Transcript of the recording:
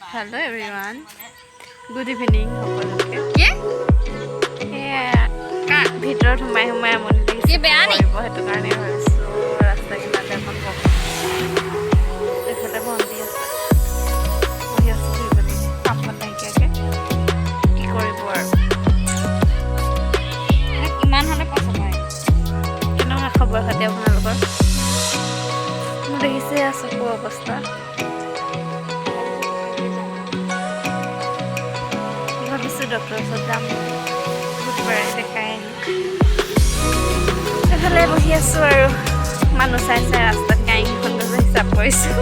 Hello everyone. Good evening. কি ভিতৰত সোমাই সোমাই আমনি লাগিছে কি বেয়া নি সেইটো কাৰণে ভাবিছোঁ ৰাস্তা কিনাৰতে এখন বহো এইফালে ভণ্টি আছে বহি আছোঁ দুইজনী কাম বন নাইকিয়াকৈ কি কৰিব আৰু কিমান হ'লে পচন্দ হয় কেনেকুৱা খবৰ খাতি আপোনালোকৰ মোৰ দেখিছে চকু অৱস্থা ভাবিছোঁ ডক্টৰৰ ওচৰত যাম বুধবাৰে দেখাই আহিম এইফালে বহি আছোঁ আৰু মানুহ চাই চাই ৰাস্তাত গাড়ীখন গৈছে হিচাপ কৰিছোঁ